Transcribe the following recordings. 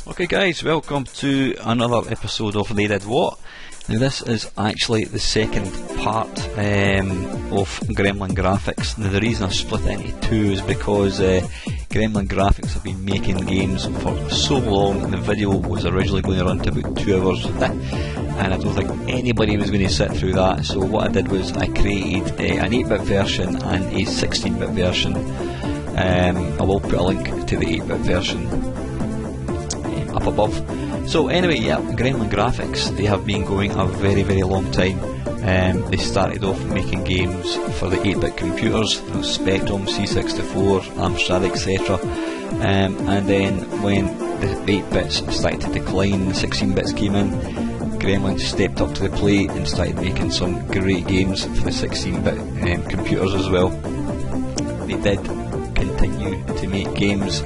Okay guys, welcome to another episode of They Did What. Now this is actually the second part of Gremlin Graphics. Now the reason I've split it into two is because Gremlin Graphics have been making games for so long, and the video was originally going to run to about 2 hours and I don't think anybody was going to sit through that. So what I did was I created an 8-bit version and a 16-bit version. I will put a link to the 8-bit version up above. So anyway, yeah, Gremlin Graphics, they have been going a very long time. They started off making games for the 8-bit computers, Spectrum, C64, Amstrad, etc. And then when the 8-bits started to decline, the 16-bits came in, Gremlin stepped up to the plate and started making some great games for the 16-bit computers as well. They did continue to make games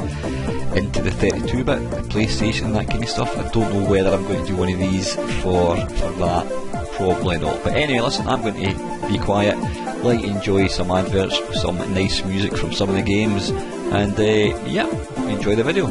into the 32-bit, the PlayStation, that kind of stuff. I don't know whether I'm going to do one of these for that, probably not. But anyway, listen, I'm going to be quiet, let you enjoy some adverts, some nice music from some of the games, and yeah, enjoy the video.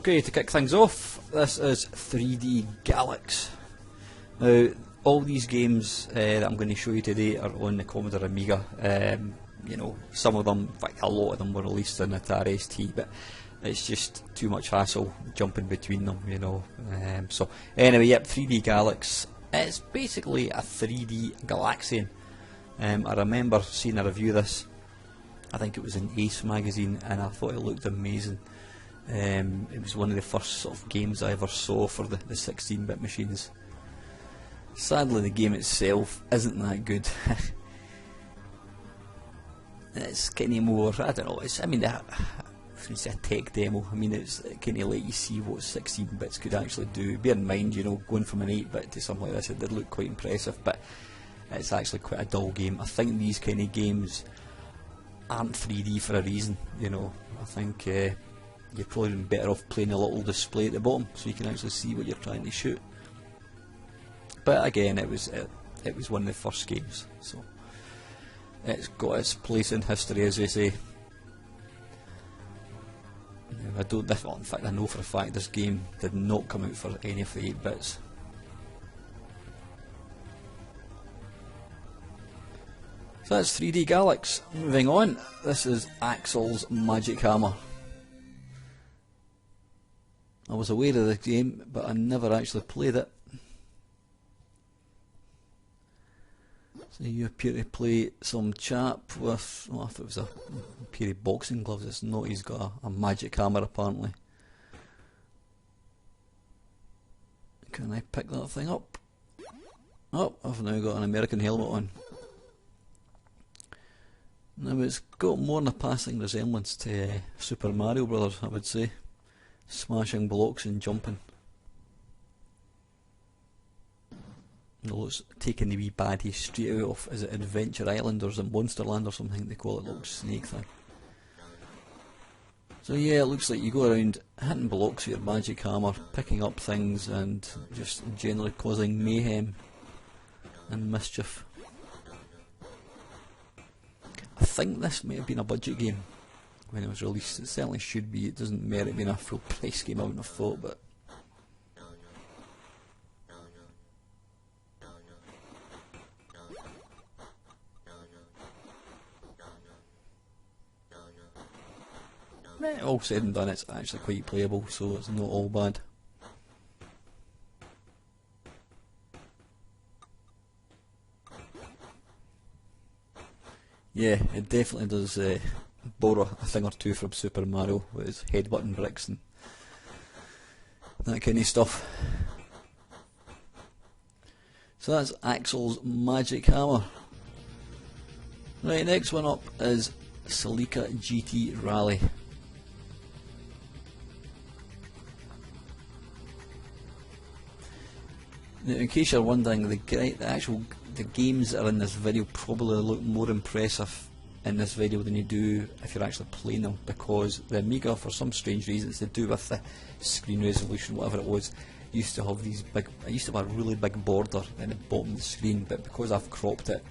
Okay, to kick things off, this is 3D Galax. Now, all these games that I'm going to show you today are on the Commodore Amiga. You know, some of them, in fact a lot of them were released on Atari ST, but it's just too much hassle jumping between them, you know. So anyway, yep, 3D Galax. It's basically a 3D Galaxian. I remember seeing a review of this, I think it was in Ace magazine, and I thought it looked amazing. It was one of the first sort of games I ever saw for the 16-bit machines. Sadly, the game itself isn't that good. It's kind of more, I don't know, I mean, it's a tech demo. I mean, it's kind of let you see what 16 bits could actually do. Bear in mind, you know, going from an 8-bit to something like this, it did look quite impressive, but it's actually quite a dull game. I think these kind of games aren't 3D for a reason, you know. I think you're probably better off playing a little display at the bottom so you can actually see what you're trying to shoot. But again, it was one of the first games, so it's got its place in history, as they say. I don't, well, in fact I know for a fact this game did not come out for any of the 8 bits. So that's 3D Galax. Moving on, this is Axel's Magic Hammer. I was aware of the game, but I never actually played it. So you appear to play some chap with, well, if it was a pair of boxing gloves, it's not, he's got a magic hammer apparently. Can I pick that thing up? Oh, I've now got an American helmet on. Now it's got more than a passing resemblance to Super Mario Brothers, I would say. Smashing blocks and jumping. It's taking the wee baddie straight out of, is it Adventure Island or is it Monsterland or something they call it, little snake thing. So yeah, it looks like you go around hitting blocks with your magic hammer, picking up things and just generally causing mayhem and mischief. I think this may have been a budget game when it was released. It certainly should be. It doesn't merit being a full price game, I wouldn't have thought, but all said and done, it's actually quite playable, so it's not all bad. Yeah, it definitely does borrow a thing or two from Super Mario with his headbutting bricks and that kind of stuff. So that's Axel's Magic Hammer. Right, next one up is Celica GT Rally. Now, in case you're wondering, the games that are in this video probably look more impressive in this video than you do if you're actually playing them, because the Amiga, for some strange reasons to do with the screen resolution, whatever it was, used to have these big, it used to have a really big border in the bottom of the screen, but because I've cropped it,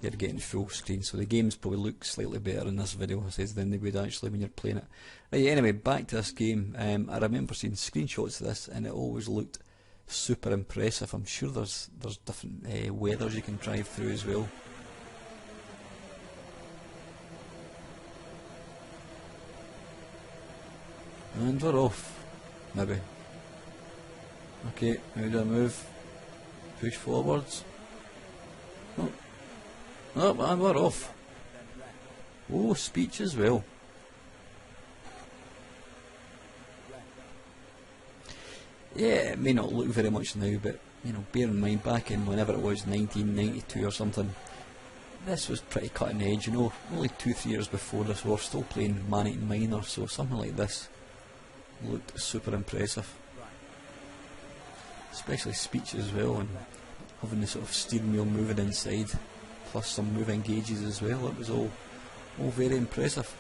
you're getting full screen, so the games probably look slightly better in this video, I says, than they would actually when you're playing it. Right, anyway, back to this game. I remember seeing screenshots of this and it always looked super impressive. I'm sure there's different weathers you can drive through as well. And we're off, maybe. Okay, how do I move? Push forwards. Oh, oh, and we're off. Oh, speech as well. Yeah, it may not look very much now, but you know, bear in mind back in whenever it was, 1992 or something, this was pretty cutting edge. You know, only 2-3 years before this we were still playing Manic Miner, so something like this looked super impressive. Especially speech as well, and having the sort of steering wheel moving inside, plus some moving gauges as well. It was all very impressive.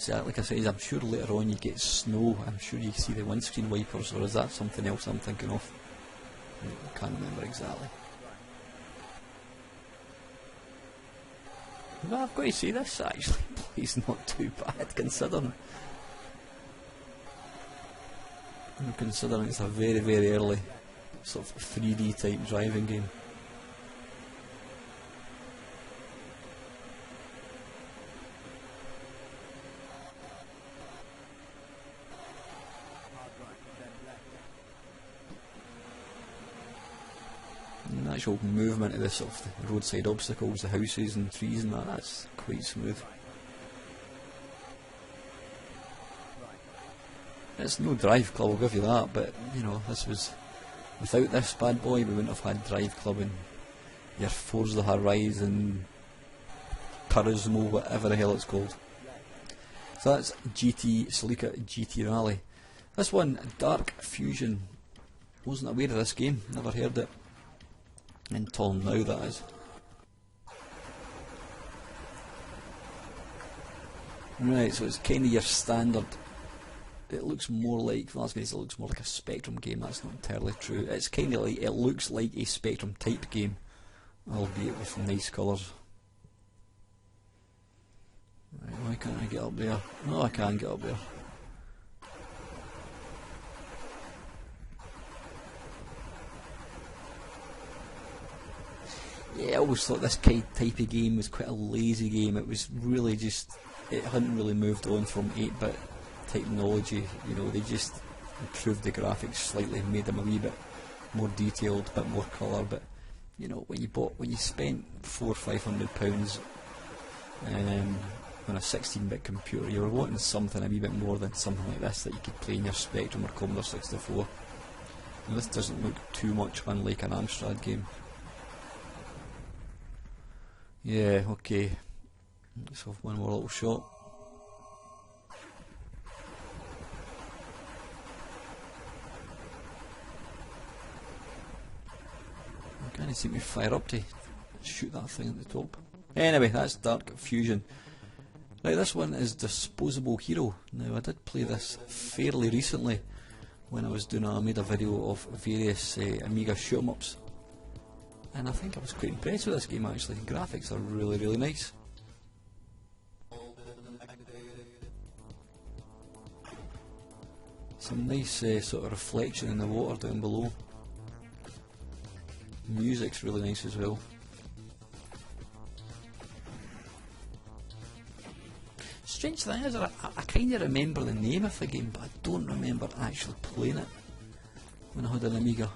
Like I said, I'm sure later on you get snow. I'm sure you see the windscreen wipers, or is that something else I'm thinking of? I can't remember exactly. But I've got to say, this actually plays not too bad considering. considering it's a very, very early sort of 3D type driving game. And the actual movement of the sort of the roadside obstacles, the houses and trees and that's quite smooth. It's no Drive Club, I'll give you that, but you know, this was, without this bad boy we wouldn't have had Drive Club and your Forza Horizon, Turismo, whatever the hell it's called. So that's GT Celica GT Rally. This one, Dark Fusion, wasn't aware of this game, never heard it until now, that is. Right, so it's kind of your standard. It looks more like, well, I was going to say it looks more like a Spectrum game, that's not entirely true. It's kind of like, it looks like a Spectrum type game, albeit with nice colours. Right, why can't I get up there? No, I can get up there. Yeah, I always thought this type of game was quite a lazy game. It was really just, it hadn't really moved on from 8-bit technology, you know, they just improved the graphics slightly, made them a wee bit more detailed, a bit more colour, but you know, when you spent £400 or £500 on a 16-bit computer, you were wanting something a wee bit more than something like this that you could play in your Spectrum or Commodore 64. And this doesn't look too much unlike an Amstrad game. Yeah, okay, let's have one more little shot. I can't seem to fire up to shoot that thing at the top. Anyway, that's Dark Fusion. Now this one is Disposable Hero. Now I did play this fairly recently when I made a video of various Amiga shoot 'em ups, and I think I was quite impressed with this game actually. The graphics are really, really nice. Some nice sort of reflection in the water down below. Music's really nice as well. Strange thing is, I kind of remember the name of the game, but I don't remember actually playing it when I had an Amiga.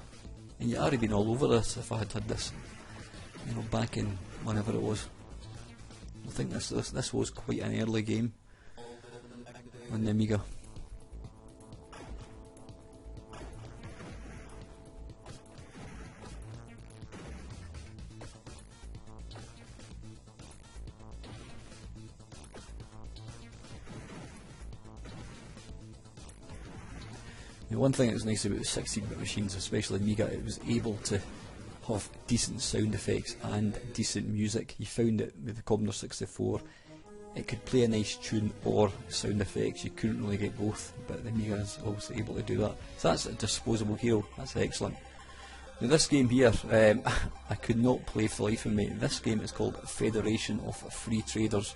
And yet I'd have been all over this if I had had this, you know, back in whenever it was. I think this was quite an early game on the Amiga. One thing that's nice about the 16-bit machines, especially Amiga, it was able to have decent sound effects and decent music. You found that with the Commodore 64, it could play a nice tune or sound effects. You couldn't really get both, but the Amiga is obviously able to do that. So that's a Disposable Hero, that's excellent. Now this game here, I could not play for the life of me. This game is called Federation of Free Traders.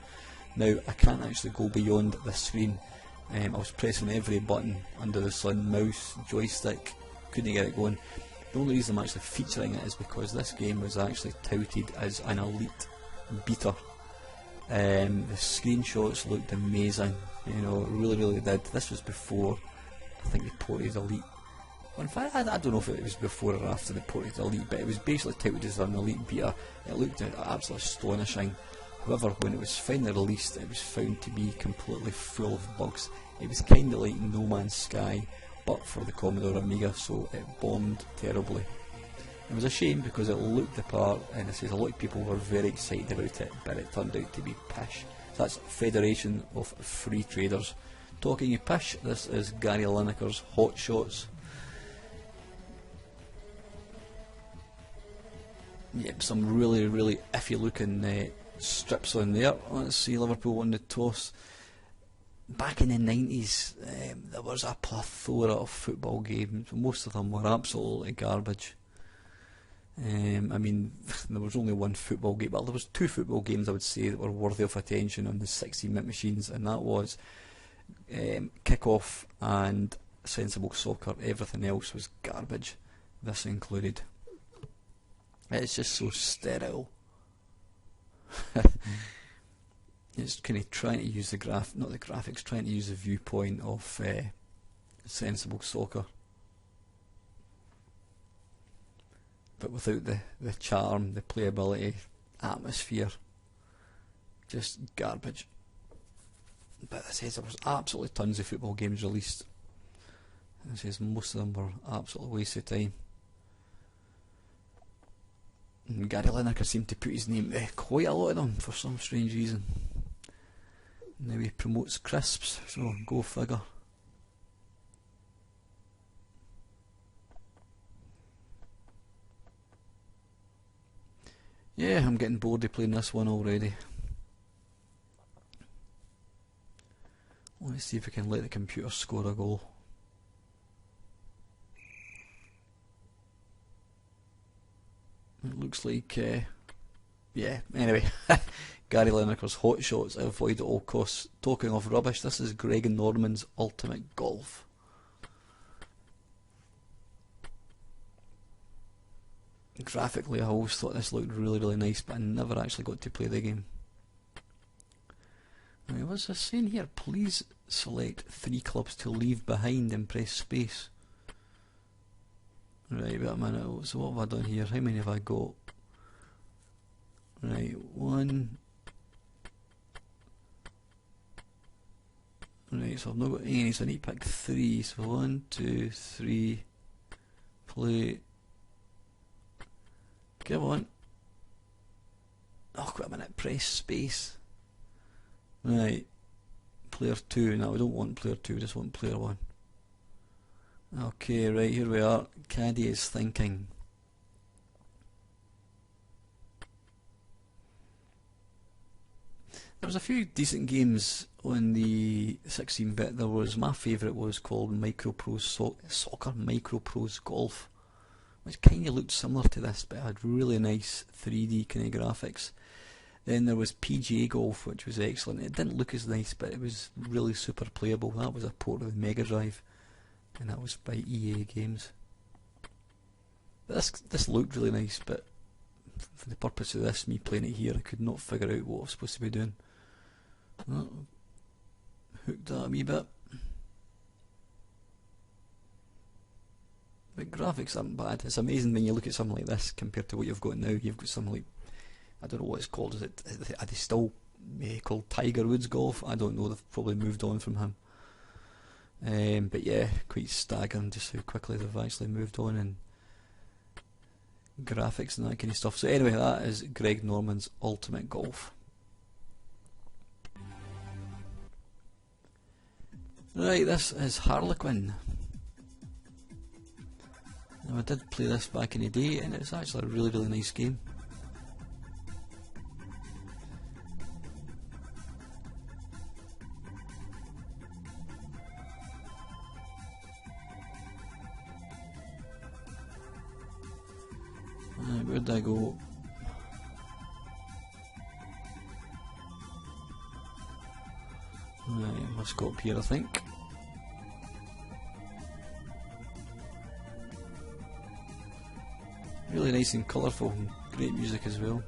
Now I can't actually go beyond this screen. I was pressing every button under the sun, mouse, joystick, couldn't get it going. The only reason I'm actually featuring it is because this game was actually touted as an elite beta. The screenshots looked amazing, you know, it really, really did. This was before, I think they ported Elite. Well, in fact, I don't know if it was before or after they ported Elite, but it was basically touted as an elite beta. It looked absolutely astonishing. However, when it was finally released, it was found to be completely full of bugs. It was kind of like No Man's Sky, but for the Commodore Amiga, so it bombed terribly. It was a shame because it looked the part, and it says a lot of people were very excited about it, but it turned out to be pish. So that's Federation of Free Traders. Talking of pish, this is Gary Lineker's Hot Shots. Yep, some really, really iffy looking strips on there. Let's see, Liverpool won the toss. Back in the 90s, there was a plethora of football games. Most of them were absolutely garbage. I mean, there was only one football game, but there was two football games I would say that were worthy of attention on the 16-bit machines, and that was Kick-Off and Sensible Soccer. Everything else was garbage, this included. It's just so sterile. It's kind of trying to use the not the graphics, trying to use the viewpoint of Sensible Soccer, but without the charm, the playability, atmosphere. Just garbage. But it says there was absolutely tons of football games released. And it says most of them were absolute waste of time. And Gary Lineker seemed to put his name to quite a lot of them for some strange reason. Now he promotes crisps, so go figure. Yeah, I'm getting bored of playing this one already. Let's see if we can let the computer score a goal. It looks like, yeah, anyway. Gary Lineker's hot shots I avoid at all costs. Talking of rubbish, this is Greg Norman's Ultimate Golf. Graphically, I always thought this looked really nice, but I never actually got to play the game. Right, what's this saying here? Please select 3 clubs to leave behind and press space. Right, wait a minute, so what have I done here? How many have I got? Right, 1. Right, so I've not got any, so I need to pick 3. So 1, 2, 3, play. Come on. Oh, wait a minute, press space. Right, player 2. Now we don't want player 2, we just want player 1. Okay, right, here we are. Caddy is thinking. There was a few decent games on the 16-bit. There was, my favourite was called Soccer Micro Prose Golf, which kind of looked similar to this, but it had really nice 3D kind of graphics. Then there was PGA Golf, which was excellent. It didn't look as nice, but it was really super playable. That was a port of the Mega Drive, and that was by EA Games. But this looked really nice, but for the purpose of this, me playing it here, I could not figure out what I was supposed to be doing. Oh, hooked that a wee bit. But graphics aren't bad. It's amazing when you look at something like this compared to what you've got now. You've got something like, I don't know what it's called. Are they still called Tiger Woods Golf? I don't know. They've probably moved on from him. But yeah, quite staggering just how quickly they've actually moved on in graphics and that kind of stuff. So anyway, that is Greg Norman's Ultimate Golf. Right, this is Harlequin. Now I did play this back in the day, and it's actually a really nice game. Where did I go? Right, I must go up here, I think. Really nice and colourful, and great music as well.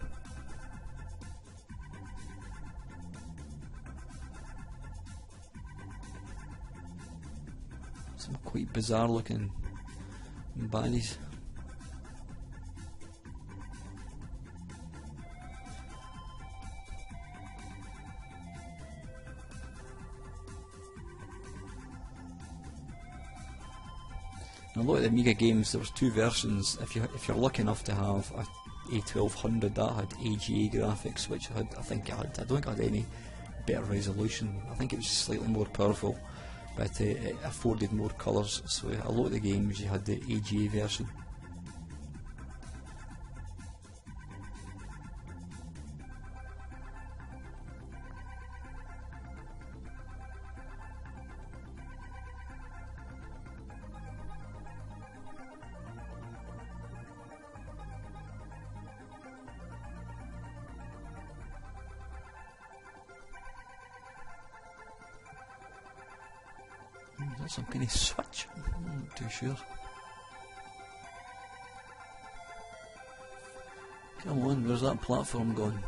Some quite bizarre looking baddies. A lot of the Amiga games, there was 2 versions. If you're lucky enough to have a A1200, that had AGA graphics, which I don't think it had any better resolution. I think it was slightly more powerful, but it afforded more colours. So a lot of the games you had the AGA version. that some kind of switch? I'm not too sure. Come on, where's that platform gone?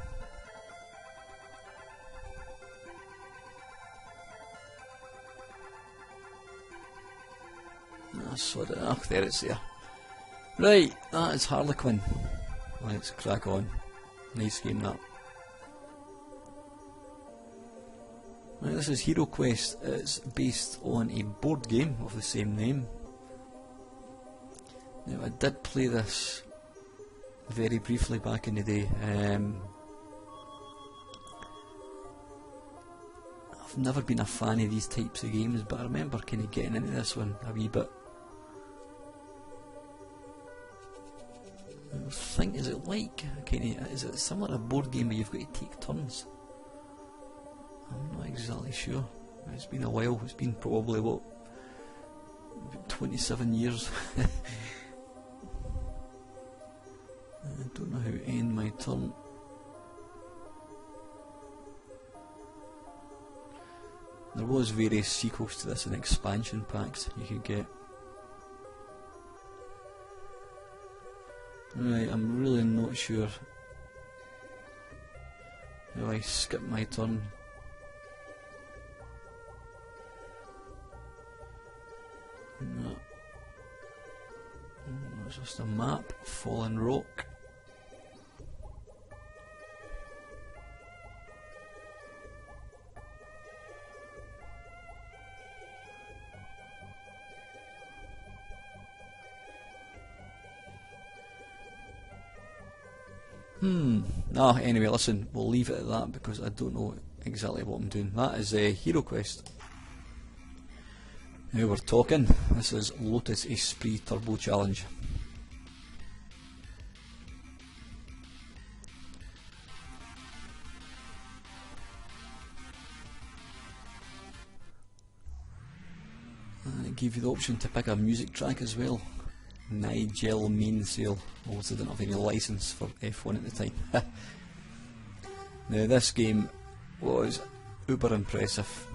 There it's there. Right, that is Harlequin. Let's crack on. Nice game that. Right, this is Hero Quest. It's based on a board game of the same name. Now I did play this very briefly back in the day. I've never been a fan of these types of games, but I remember kind of getting into this one a wee bit. I think, is it like is it similar to a board game where you've got to take turns? I'm not exactly sure. It's been a while. It's been probably what, about 27 years. I don't know how to end my turn. There was various sequels to this and expansion packs you could get. Right, I'm really not sure how I skip my turn. No. It's just a map, fallen rock. Anyway, listen, we'll leave it at that because I don't know exactly what I'm doing. That is Hero Quest. Now we're talking. This is Lotus Esprit Turbo Challenge. And it gave you the option to pick a music track as well. Nigel Mainsail. Obviously didn't have any license for F1 at the time. Now this game was uber impressive.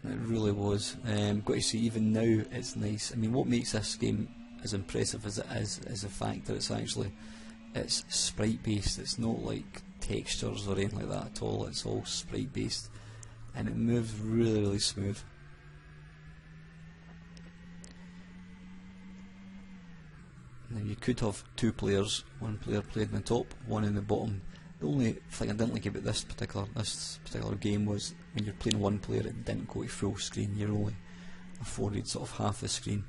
It really was. Got to say, even now it's nice. I mean, what makes this game as impressive as it is the fact that it's sprite based. It's not like textures or anything like that at all. It's all sprite based, and it moves really, really smooth. Now you could have two players. One player played in the top, one in the bottom. The only thing I didn't like about this particular game was when you're playing one player, it didn't go to full screen. You're only afforded sort of half the screen.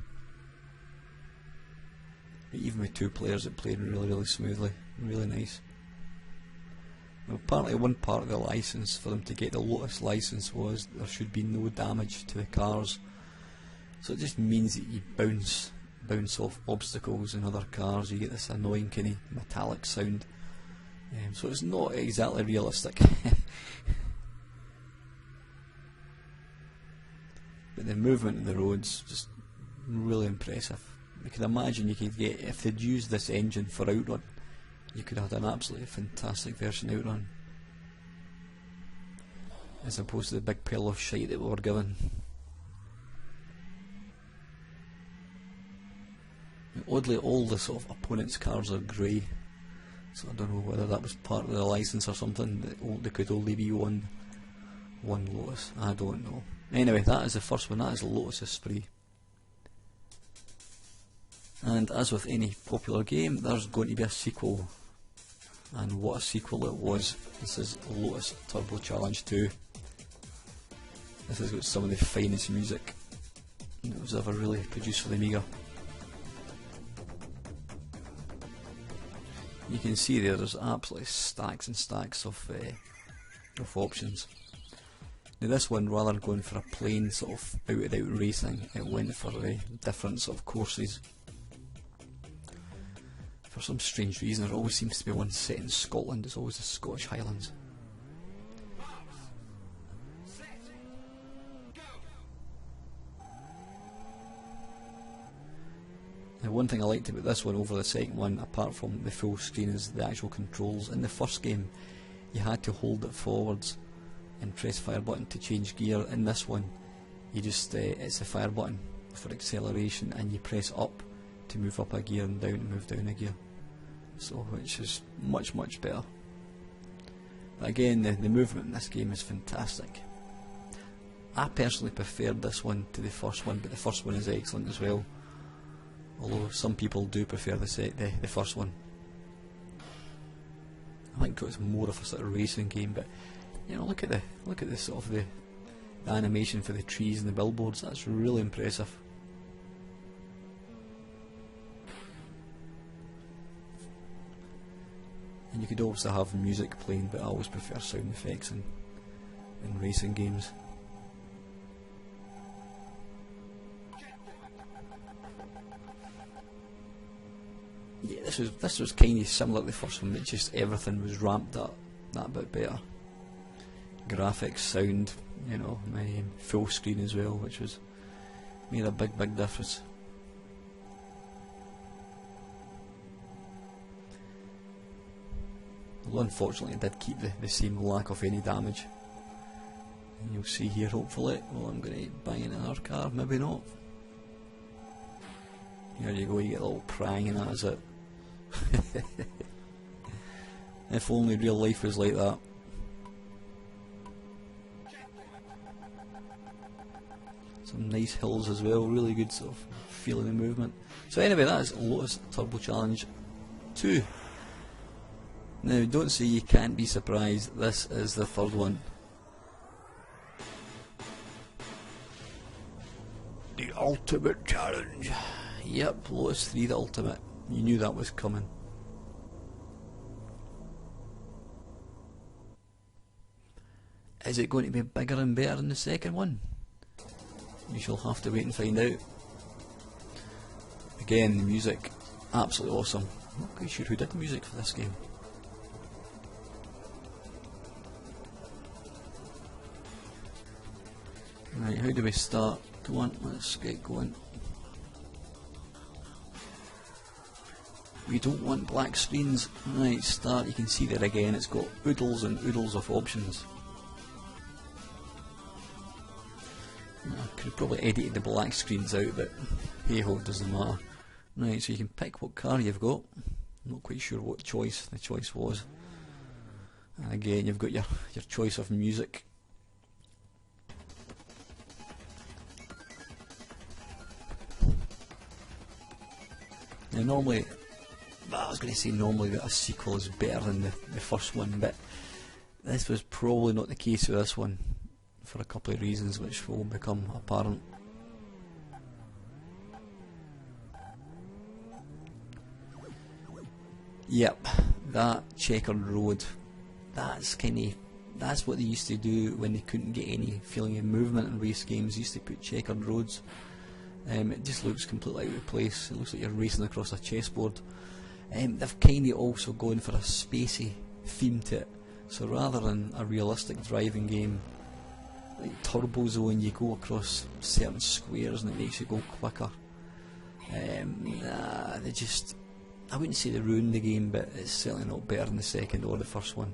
But even with two players, it played really, really smoothly, really nice. Now, apparently, one part of the license for them to get the Lotus license was there should be no damage to the cars. So it just means that you bounce off obstacles and other cars. You get this annoying kind of metallic sound. So it's not exactly realistic. But the movement of the roads, just really impressive. You could imagine you could get, if they'd used this engine for Outrun, you could have an absolutely fantastic version of Outrun, as opposed to the big pile of shite that we were given. Oddly, all the sort of opponents' cars are grey. So I don't know whether that was part of the license or something, that there could only be one Lotus. I don't know. Anyway, that is the first one. That is Lotus Esprit. And as with any popular game, there's going to be a sequel. And what a sequel it was. This is Lotus Turbo Challenge 2. This has got some of the finest music that was ever really produced for the Amiga. You can see there's absolutely stacks and stacks of options. Now this one, rather than going for a plain sort of out-and-out racing, it went for different sort of courses. For some strange reason, there always seems to be one set in Scotland. It's always the Scottish Highlands. Now, one thing I liked about this one over the second one, apart from the full screen, is the actual controls. In the first game, you had to hold it forwards and press fire button to change gear. In this one, you just it's the fire button for acceleration, and you press up to move up a gear and down to move down a gear. So, which is much better. But again, the movement in this game is fantastic. I personally preferred this one to the first one, but the first one is excellent as well. Although some people do prefer the first one. I think it's more of a sort of racing game, but you know, look at the sort of the animation for the trees and the billboards. That's really impressive. And you could also have music playing, but I always prefer sound effects in racing games. Yeah, this was kind of similar to the first one, but just everything was ramped up that bit better. Graphics, sound, you know, full screen as well, which was made a big difference. Well, unfortunately, it did keep the same lack of any damage. And you'll see here, hopefully. Well, I'm going to bang in another car, maybe not. Here you go, you get a little prying at it. If only real life was like that. Some nice hills as well, really good sort of feeling and movement. So anyway, that is Lotus Turbo Challenge 2. Now, don't say you can't be surprised, this is the third one. The Ultimate Challenge. Yep, Lotus 3 the Ultimate. You knew that was coming. Is it going to be bigger and better than the second one? You shall have to wait and find out. Again, the music, absolutely awesome. I'm not quite sure who did the music for this game. Right, how do we start? Go on, let's get going. We don't want black screens. Right, start. You can see there again, it's got oodles and oodles of options. I could have probably edited the black screens out, but hey ho, doesn't matter. Right, so you can pick what car you've got. I'm not quite sure what choice the choice was. And again, you've got your choice of music. Now normally, I was going to say normally that a sequel is better than the first one, but this was probably not the case with this one, for a couple of reasons which will become apparent. Yep, that checkered road, that's what they used to do when they couldn't get any feeling of movement in race games. They used to put checkered roads. It just looks completely out of place. It looks like you're racing across a chessboard. They've kind of also gone for a spacey theme to it. So rather than a realistic driving game like Turbo Zone, you go across certain squares and it makes you go quicker. They just, I wouldn't say they ruined the game, but it's certainly not better than the second or the first one.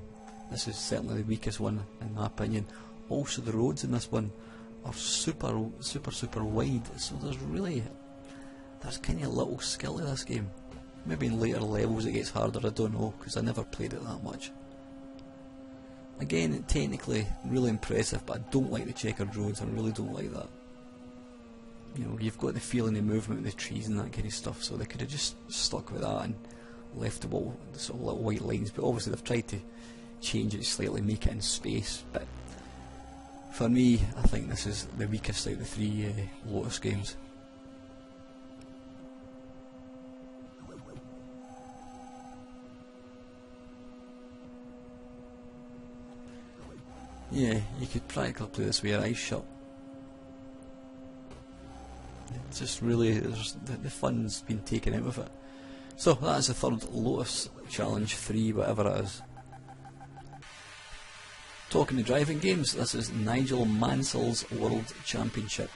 This is certainly the weakest one in my opinion. Also, the roads in this one are super wide, so there's kind of little skill to this game. Maybe in later levels it gets harder, I don't know, because I never played it that much. Again, technically really impressive, but I don't like the checkered roads. I really don't like that. You know, you've got the feeling of movement with the trees and that kind of stuff, so they could have just stuck with that and left the sort of little white lines, but obviously they've tried to change it slightly, make it in space. But for me, I think this is the weakest out of the three Lotus games. Yeah, you could practically play this with your eyes shut. It's just really, the fun's been taken out of it. So that is the third Lotus Challenge 3, whatever it is. Talking to driving games, this is Nigel Mansell's World Championship.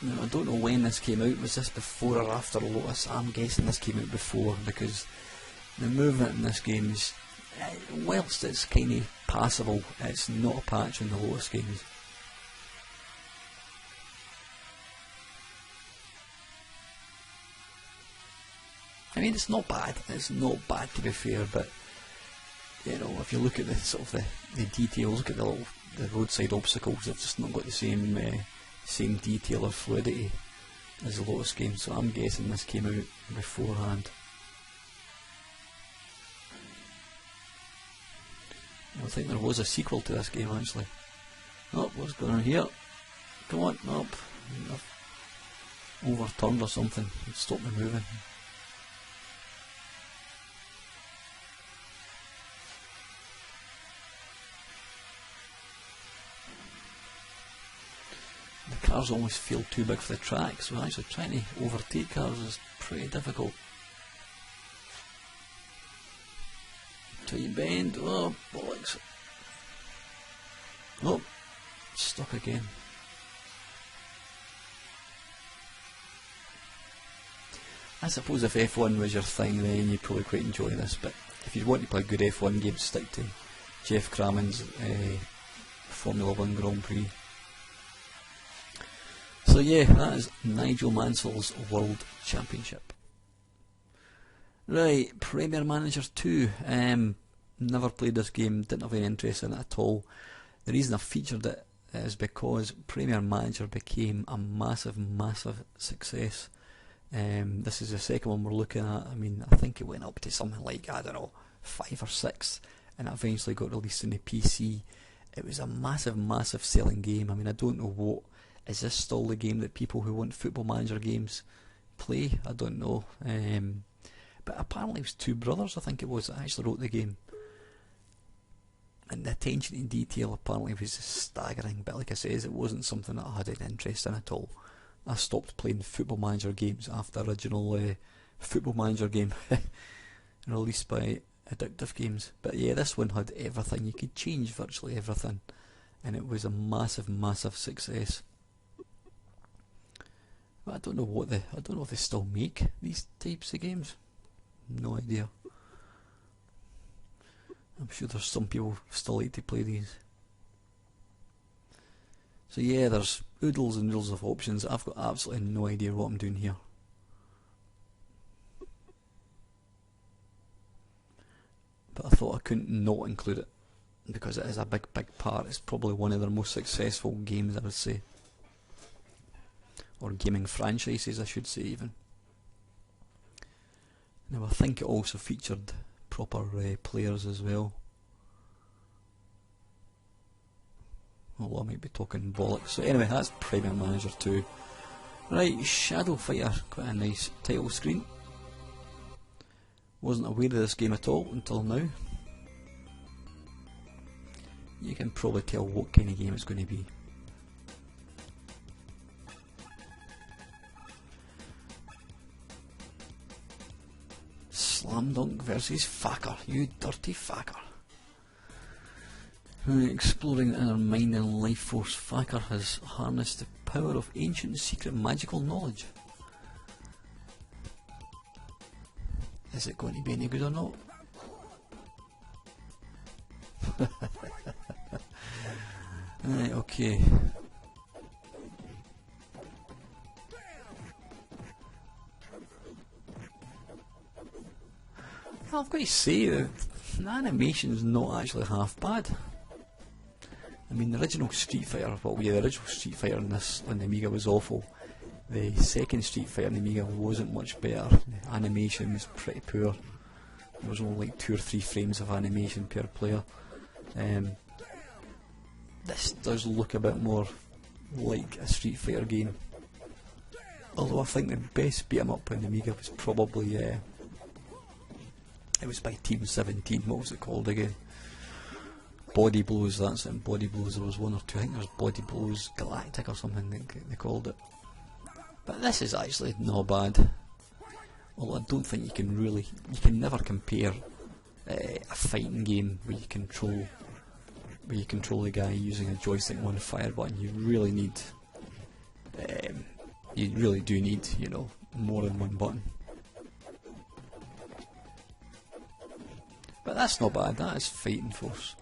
Now, I don't know when this came out. Was this before or after Lotus? I'm guessing this came out before, because The movement in this game is, whilst it's kind of passable, it's not a patch in the Lotus games. I mean, it's not bad to be fair, but you know, if you look at the sort of the details, look at the roadside obstacles, they've just not got the same detail or fluidity as the Lotus game, so I'm guessing this came out beforehand. I think there was a sequel to this game actually. Oh, what's going on here? Come on, up. I've overturned or something. Stop me moving. The cars almost feel too big for the track, so actually trying to overtake cars is pretty difficult. Tight bend, oh bollocks. Oh, stuck again. I suppose if F1 was your thing then you'd probably quite enjoy this, but if you want to play good F1 games, stick to Jeff Crammond's Formula 1 Grand Prix. So yeah, that is Nigel Mansell's World Championship. Right, Premier Manager 2. Never played this game, didn't have any interest in it at all. The reason I featured it is because Premier Manager became a massive success. This is the second one we're looking at. I mean, I think it went up to something like, I don't know, 5 or 6, and it eventually got released in the PC. It was a massive selling game. I mean, I don't know what, is this still the game that people who want Football Manager games play? I don't know. But apparently it was two brothers, I think it was, that actually wrote the game. And the attention to detail apparently was staggering, but like I says, it wasn't something that I had an interest in at all. I stopped playing Football Manager games after the original Football Manager game released by Addictive Games. But yeah, this one had everything. You could change virtually everything, and it was a massive success. But I don't know if they still make these types of games. No idea. I'm sure there's some people still like to play these. So yeah, there's oodles and oodles of options. I've got absolutely no idea what I'm doing here. But I thought I couldn't not include it, because it is a big part. It's probably one of their most successful games, I would say. Or gaming franchises, I should say, even. Now I think it also featured proper players as well. Although I might be talking bollocks. So anyway, that's Premier Manager 2. Right, Shadow Fighter, quite a nice title screen. Wasn't aware of this game at all until now. You can probably tell what kind of game it's going to be. Slam Dunk versus Facker, you dirty Facker. Exploring the inner mind and life force, Facker has harnessed the power of ancient secret magical knowledge. Is it going to be any good or not? Right, okay. I've got to say that the animation's not actually half bad. I mean, the original Street Fighter, the original Street Fighter on the Amiga was awful. The second Street Fighter on the Amiga wasn't much better. The animation was pretty poor. There was only like 2 or 3 frames of animation per player. This does look a bit more like a Street Fighter game. Although I think the best beat 'em up on the Amiga was probably it was by Team 17. What was it called again? Body Blows, that's it. Body Blows, there was 1 or 2. I think there was Body Blows Galactic or something they called it. But this is actually not bad. Although I don't think you can never compare a fighting game where you control the guy using a joystick and 1 fire button. You really need, you really do need, more than 1 button. But that's not bad, that is fighting force.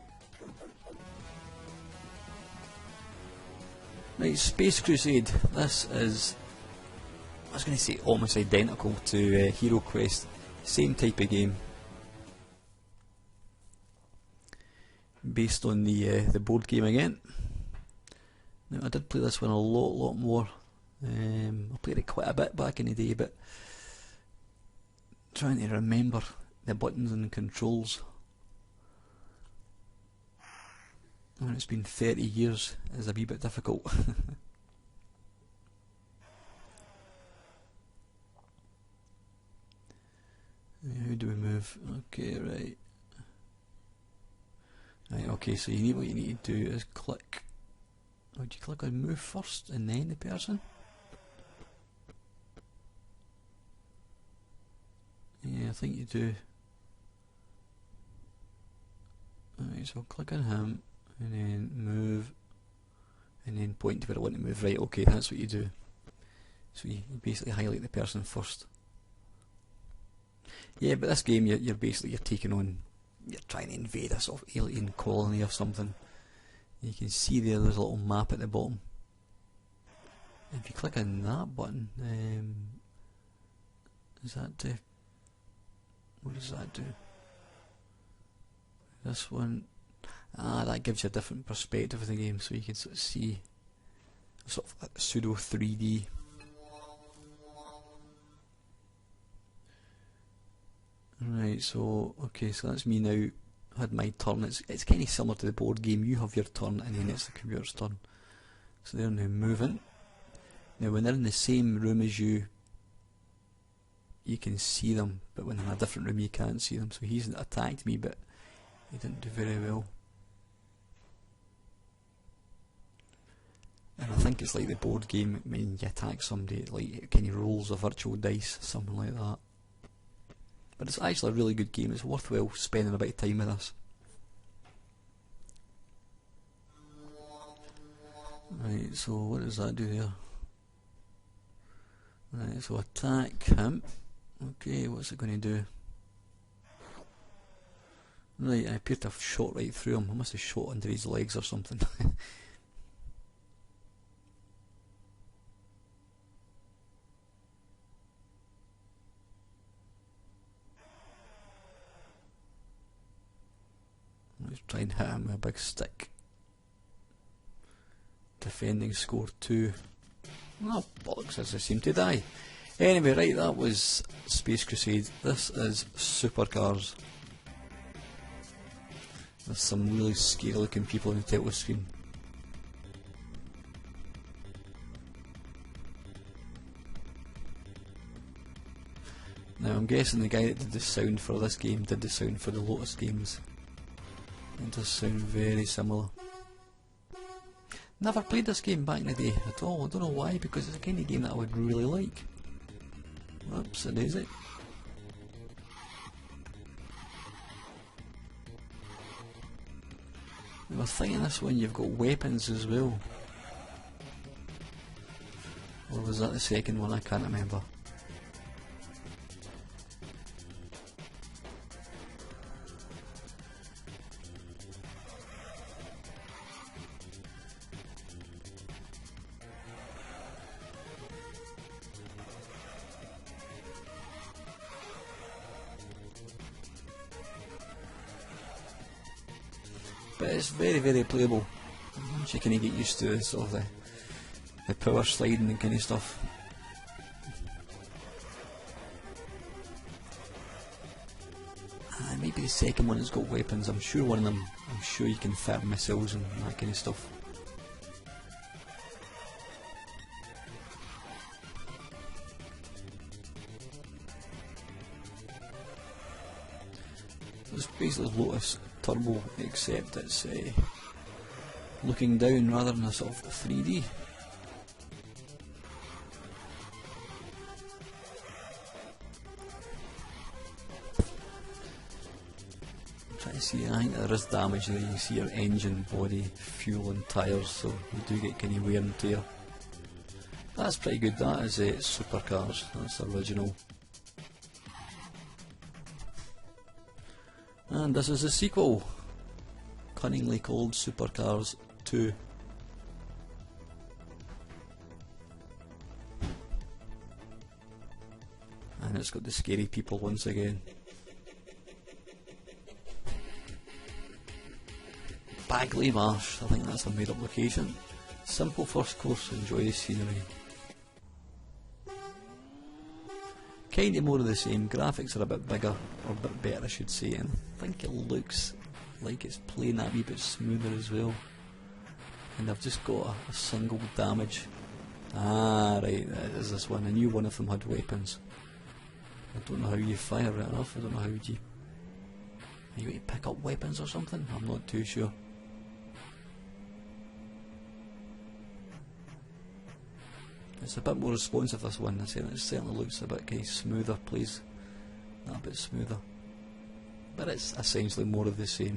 Right, Space Crusade. This is, I was going to say almost identical to Hero Quest. Same type of game. Based on the board game again. Now I did play this one a lot more. I played it quite a bit back in the day, but trying to remember the buttons and controls when it's been 30 years is a wee bit difficult. How do we move? Okay, right. Right, okay, so you need, what you need to do is click. Would you click on move first and then the person? Yeah, I think you do. Alright, so click on him and then move and then point to where I want to move. Right, okay, that's what you do. So you basically highlight the person first. Yeah, but this game you're basically taking on, you're trying to invade a sort of alien colony or something. You can see there's a little map at the bottom. If you click on that button, is that to, what does that do? This one, that gives you a different perspective of the game, so you can sort of see sort of pseudo 3D. Right, so okay, so that's me now. Had my turn. It's kind of similar to the board game. You have your turn, and then it's the computer's turn. So they're now moving. Now, when they're in the same room as you, you can see them, but when they're in a different room, you can't see them. So he's attacked me, but he didn't do very well. And I think it's like the board game. When you attack somebody, like it kind of rolls a virtual dice, something like that. But it's actually a really good game. It's worthwhile spending a bit of time with this. Right, so what does that do there? Right, so attack him. Okay, what's it going to do? Right, I appear to have shot right through him. I must have shot under his legs or something. Let's try and hit him with a big stick. Defending score 2. Oh, bollocks, as I seem to die. Anyway, right, that was Space Crusade. This is Supercars. There's some really scary looking people on the title screen. Now I'm guessing the guy that did the sound for this game did the sound for the Lotus games. It does sound very similar. Never played this game back in the day at all. I don't know why, because it's a kind of game that I would really like. Oops, it is it. I was thinking this one you've got weapons as well. Or was that the second one? I can't remember. But it's very, very playable. Once you kind of get used to sort of the power sliding and kind of stuff. Maybe the second one has got weapons. I'm sure one of them, I'm sure you can fit missiles and that kind of stuff. It's basically Lotus Turbo, except it's looking down rather than a sort of 3D. I'm trying to see, I think there is damage there. You can see your engine, body, fuel and tyres, so you do get kind of wear and tear. That's pretty good. That is Supercars, that's the original. And this is the sequel, cunningly called Supercars 2. And it's got the scary people once again. Bagley Marsh, I think that's a made up location. Simple first course, enjoy the scenery. Kinda more of the same, graphics are a bit bigger, or a bit better I should say, and I think it looks like it's playing that wee bit smoother as well. And I've just got a single damage. Ah right, that is this one. I knew one of them had weapons. I don't know how you fire it enough, I don't know how you... Are you able to pick up weapons or something? I'm not too sure. It's a bit more responsive, this one. It certainly looks a bit kind of smoother, plays that bit smoother. But it's essentially more of the same.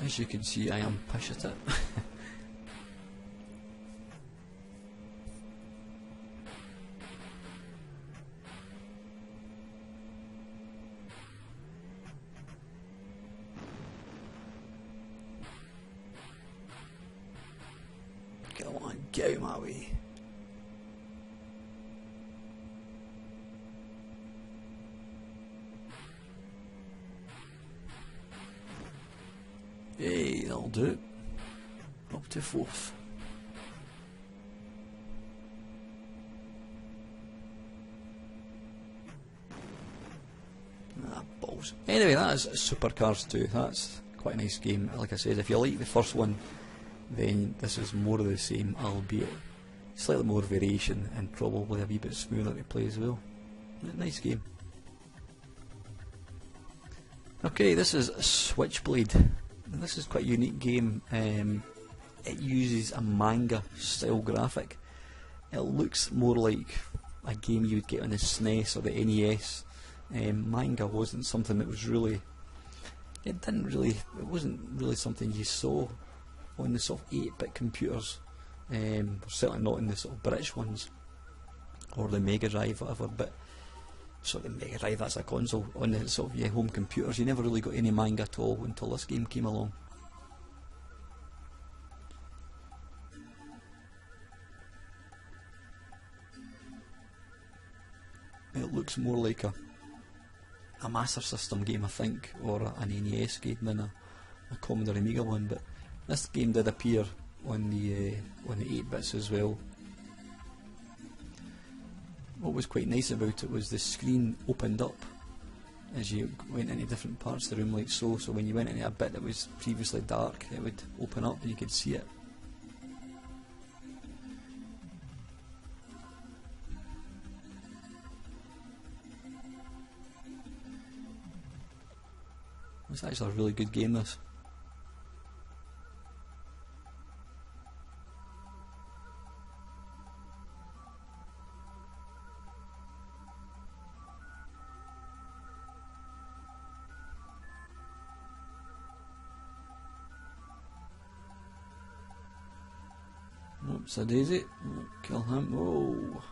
As you can see, I am pish at it. Go on, get out my way. Hey, that'll do it. Up to fourth. Ah, balls. Anyway, that is Supercars 2. That's quite a nice game. Like I said, if you like the first one, then this is more of the same, albeit slightly more variation and probably a wee bit smoother to play as well. Nice game. Okay, this is Switchblade. And this is quite a unique game. It uses a manga style graphic. It looks more like a game you would get on the SNES or the NES. Manga wasn't something that was really... It wasn't really something you saw on the sort of 8-bit computers. Certainly not in the sort of British ones. Or the Mega Drive, whatever, but... So the Mega Drive, that's a console. On the sort of home computers, you never really got any manga at all until this game came along. It looks more like a Master System game, I think, or an NES game than a Commodore Amiga one. But this game did appear on the 8-bits as well. What was quite nice about it was the screen opened up as you went into different parts of the room, like so. So when you went into a bit that was previously dark, it would open up and you could see it. It's actually a really good game, this. Oops, a daisy. Kill him. Oh.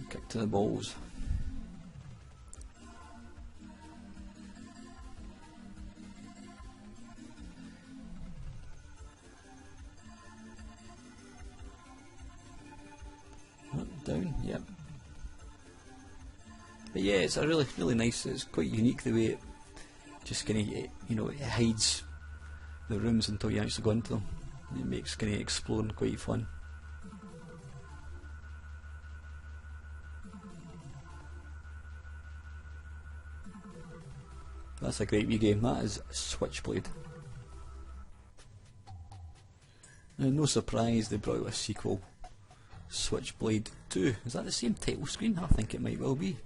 Kick to the balls. Down, yep. But yeah, it's a really nice, it's quite unique the way it just kind of, it hides the rooms until you actually go into them. It makes kind of exploring quite fun. That's a great wee game, that is Switchblade. Now, no surprise they brought out a sequel, Switchblade 2. Is that the same title screen? I think it might well be.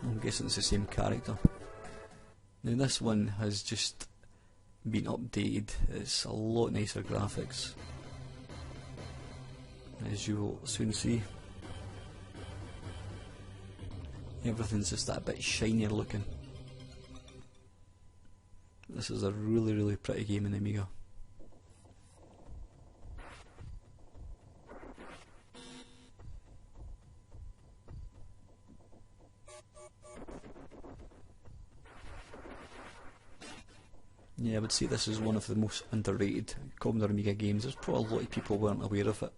I'm guessing it's the same character. Now this one has just been updated. It's a lot nicer graphics, as you will soon see. Everything's just that bit shinier looking. This is a really, really pretty game in the Amiga. Yeah, I would say this is one of the most underrated Commodore Amiga games. There's probably a lot of people weren't aware of it.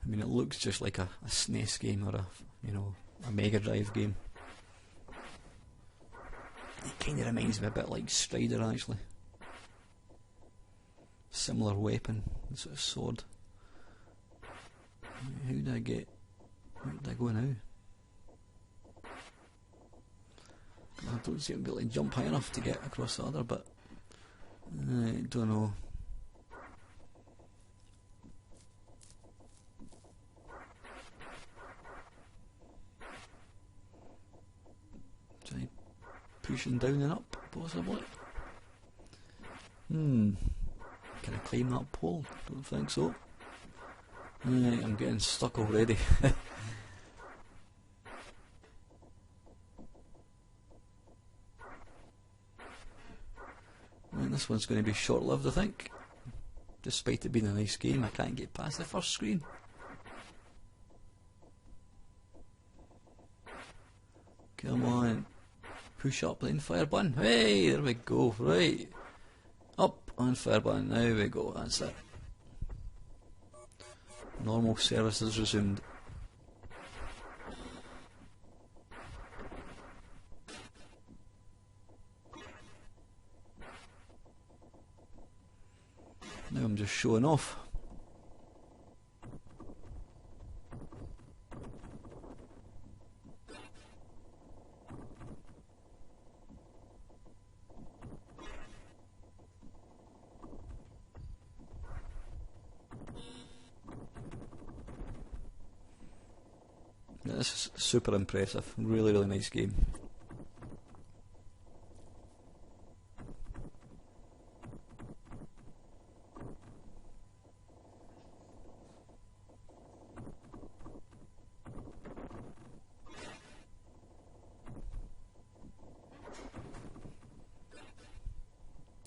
I mean, it looks just like a SNES game or a Mega Drive game. It kind of reminds me a bit like Strider, actually. Similar weapon, sort of sword. Where did I go now? I don't seem to be able to jump high enough to get across the other bit. I don't know. Try pushing down and up, possibly. Can I climb that pole? Don't think so. Right, I'm getting stuck already. And this one's going to be short-lived, I think. Despite it being a nice game, I can't get past the first screen. Come on. Push up then fire button. Hey, there we go. Right. Up on fire button. There we go. That's it. Normal service is resumed. Now I'm just showing off. Yeah, this is super impressive. Really, really nice game.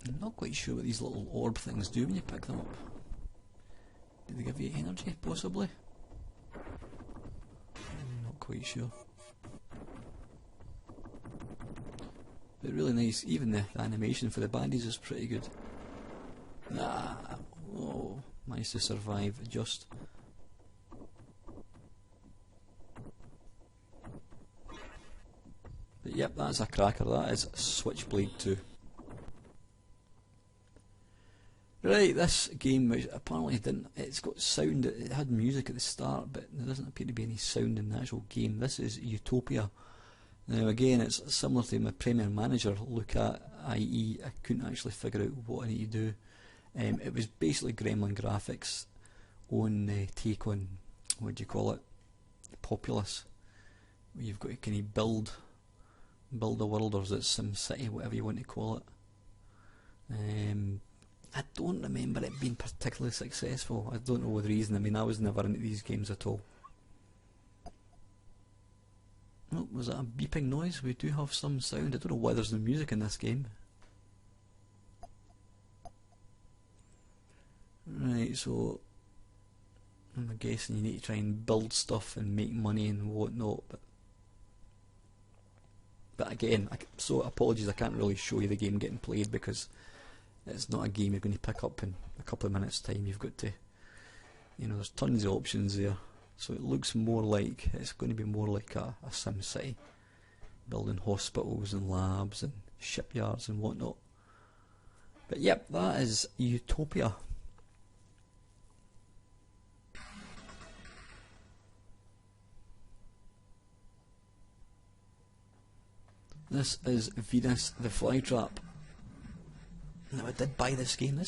I'm not quite sure what these little orb things do when you pick them up. Do they give you energy, possibly? I'm not quite sure. But really nice. Even the animation for the baddies is pretty good. Oh, managed to survive just. But yep, that's a cracker. That is Switchblade 2. Right, this game, which apparently didn't, it's got sound, it had music at the start, but there doesn't appear to be any sound in the actual game. This is Utopia. Now again, it's similar to my Premier Manager look at, i.e. I couldn't actually figure out what I need to do. It was basically Gremlin Graphics' own take on, what do you call it, Populous, where you've got to kind of build a world, or is it SimCity, whatever you want to call it. I don't remember it being particularly successful. I don't know the reason. I mean, I was never into these games at all. Oh, was that a beeping noise? We do have some sound. I don't know why there's no music in this game. Right, so I'm guessing you need to try and build stuff and make money and whatnot. But again, so apologies, I can't really show you the game getting played because it's not a game you're going to pick up in a couple of minutes' time. You've got to, there's tons of options there. So it looks more like, it's going to be more like a SimCity, building hospitals and labs and shipyards and whatnot. But yep, that is Utopia. This is Venus the Flytrap. Now I did buy this game.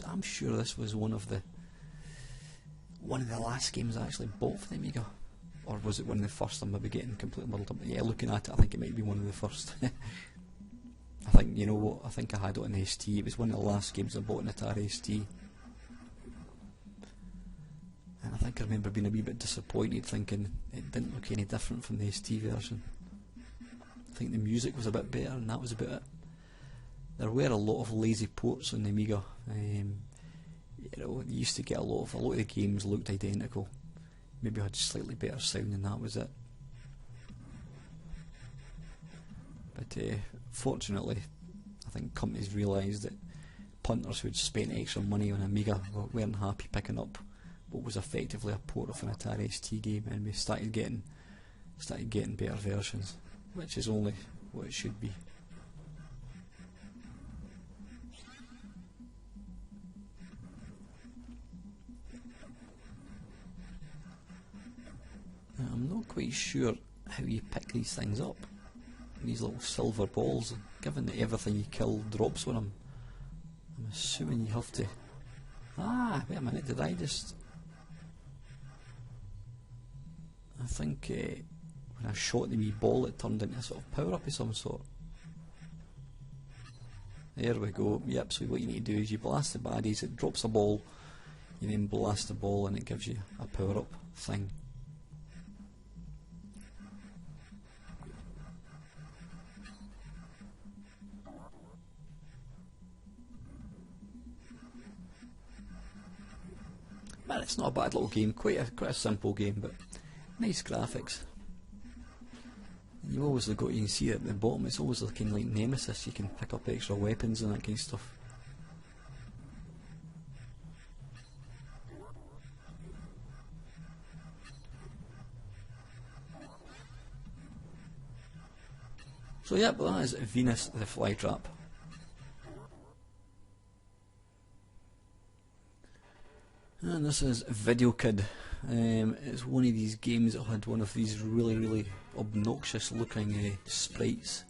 I'm sure this was one of the last games I actually bought for the Amiga. Or was it one of the first? I'm maybe getting completely muddled up. Yeah, looking at it, I think it might be one of the first. I think, you know what, I think I had it on the ST. It was one of the last games I bought on Atari ST. And I think I remember being a wee bit disappointed, thinking it didn't look any different from the ST version. I think the music was a bit better, and that was about it. There were a lot of lazy ports on the Amiga. You know, you used to get a lot of the games looked identical. Maybe had slightly better sound, and that was it. But fortunately, I think companies realised that punters who'd spent extra money on Amiga weren't happy picking up what was effectively a port of an Atari ST game, and we started getting better versions, which is only what it should be. Now, I'm not quite sure how you pick these things up, these little silver balls, given that everything you kill drops on them. I'm assuming you have to... Ah, wait a minute, did I just... I think when I shot the wee ball it turned into a sort of power-up of some sort. There we go. Yep, so what you need to do is you blast the baddies, it drops a ball, you then blast the ball and it gives you a power-up thing. Man, it's not a bad little game, quite a simple game, but nice graphics. You always got, you can see at the bottom, it's always looking like Nemesis. You can pick up extra weapons and that kind of stuff. So yeah, but that is Venus the Flytrap. And this is Video Kid. It's one of these games that had one of these really obnoxious looking sprites.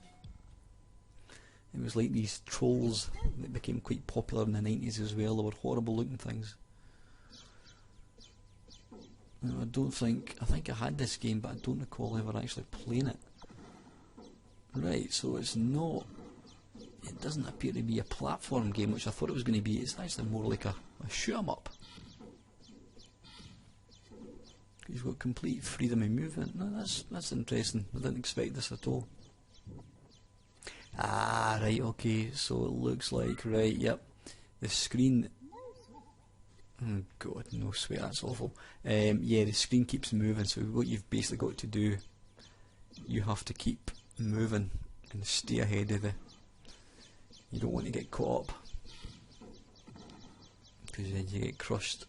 It was like these trolls that became quite popular in the 90s as well. They were horrible looking things. Now, I think I had this game, but I don't recall ever actually playing it. Right, so it's not... It doesn't appear to be a platform game, which I thought it was going to be. It's actually more like a shoot 'em up. You've got complete freedom of movement. No, that's interesting. I didn't expect this at all. Ah, right, okay. So it looks like, right, yep. The screen... Oh god, no sweat, that's awful. Yeah, the screen keeps moving, so what you've basically got to do, you have to keep moving and stay ahead of the... You don't want to get caught up, because then you get crushed.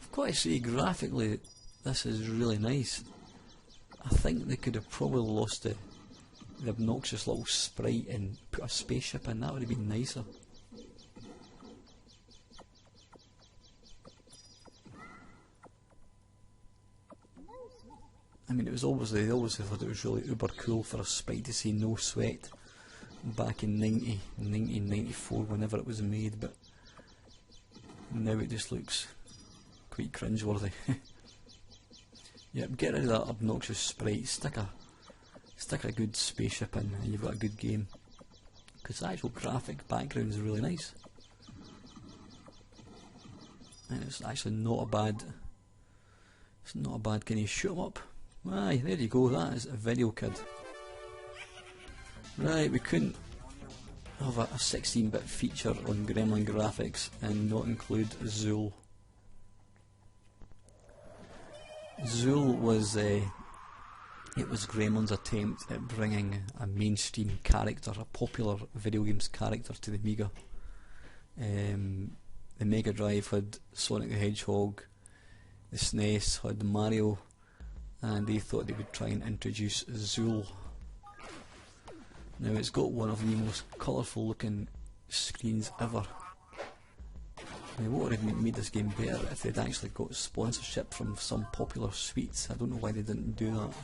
I've got to say, graphically, this is really nice. I think they could have probably lost the obnoxious little sprite and put a spaceship in. That would have been nicer. I mean, it was obviously, they obviously thought it was really uber cool for a sprite to say no sweat back in 1994, whenever it was made, but now it just looks quite cringeworthy. Yep, get rid of that obnoxious sprite, stick a good spaceship in, and you've got a good game. Because the actual graphic background is really nice. And it's actually not a bad kind of shoot 'em up. Aye, there you go, that is a Video Kid. Right, we couldn't have a 16-bit feature on Gremlin Graphics and not include Zool. Zool was it was Gremlin's attempt at bringing a mainstream character, a popular video games character, to the Amiga. The Mega Drive had Sonic the Hedgehog, the SNES had Mario, and they thought they would try and introduce Zool. Now it's got one of the most colourful looking screens ever. Now, what would have made this game better if they'd actually got sponsorship from some popular sweets? I don't know why they didn't do that.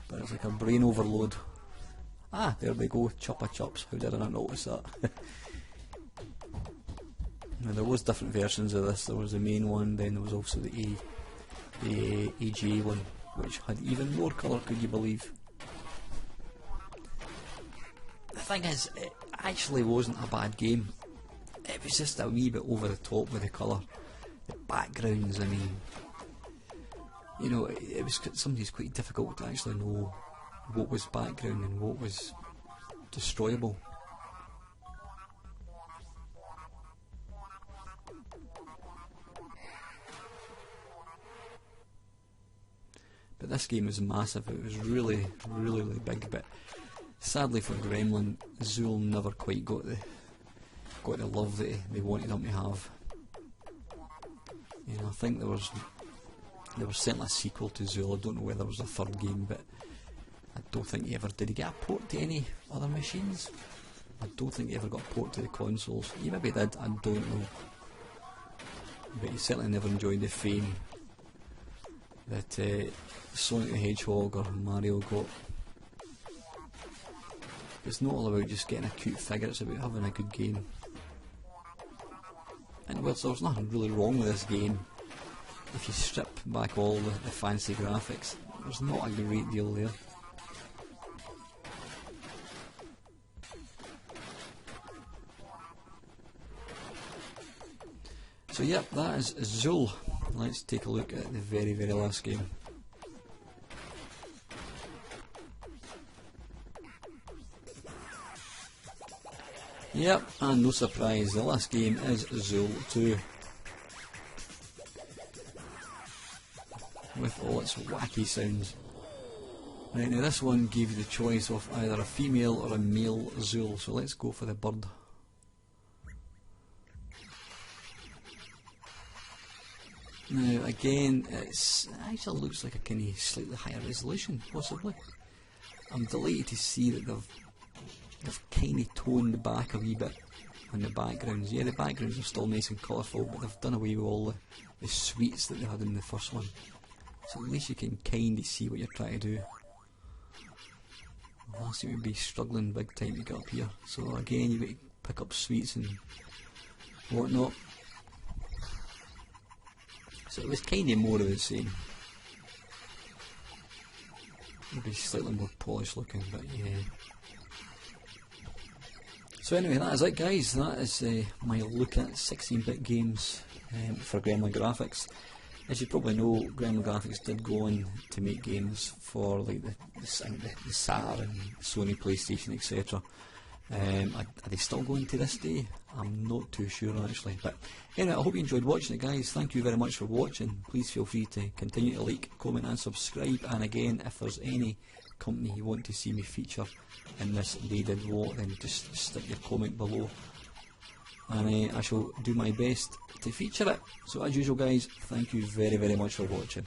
But it's like a brain overload. Ah, there we go, Chupa Chups. How did I not notice that? Now there was different versions of this. There was the main one, then there was also the AGA one, which had even more colour, could you believe? The thing is, it actually wasn't a bad game. it was just a wee bit over the top with the colour. The backgrounds, I mean, you know, it was sometimes quite difficult to actually know what was background and what was destroyable. But this game was massive. It was really, really, really big. But sadly for Gremlin, Zool never quite got the love that they wanted him to have. You know, I think there was certainly a sequel to Zool. I don't know whether there was a third game, but I don't think he ever did. He get a port to any other machines? I don't think he ever got a port to the consoles. He maybe did. I don't know. But he certainly never enjoyed the fame that Sonic the Hedgehog or Mario got. It's not all about just getting a cute figure, it's about having a good game. And whilst there's nothing really wrong with this game, if you strip back all the fancy graphics, there's not a great deal there. So yep, that is Zool. Let's take a look at the very, very last game. Yep, and no surprise, the last game is Zool 2. With all its wacky sounds. Right, now this one gave you the choice of either a female or a male Zool, so let's go for the bird. Now again, it actually looks like a kind of slightly higher resolution, possibly. I'm delighted to see that they've kind of toned back a wee bit on the backgrounds. Yeah, the backgrounds are still nice and colourful, but they've done away with all the sweets that they had in the first one. So at least you can kind of see what you're trying to do. I seem to be struggling big time to get up here. So again, you've got to pick up sweets and whatnot. So it was kind of more of the same. Maybe slightly more polished looking, but yeah. So anyway, that is it guys. That is my look at 16-bit games for Gremlin Graphics. As you probably know, Gremlin Graphics did go on to make games for like the SAR and Sony PlayStation, etc. Are they still going to this day? I'm not too sure actually. But anyway, I hope you enjoyed watching it guys. Thank you very much for watching. Please feel free to continue to like, comment and subscribe. And again, if there's any company you want to see me feature in this They Did What, then just stick your comment below. And I shall do my best to feature it. So as usual guys, thank you very, very much for watching.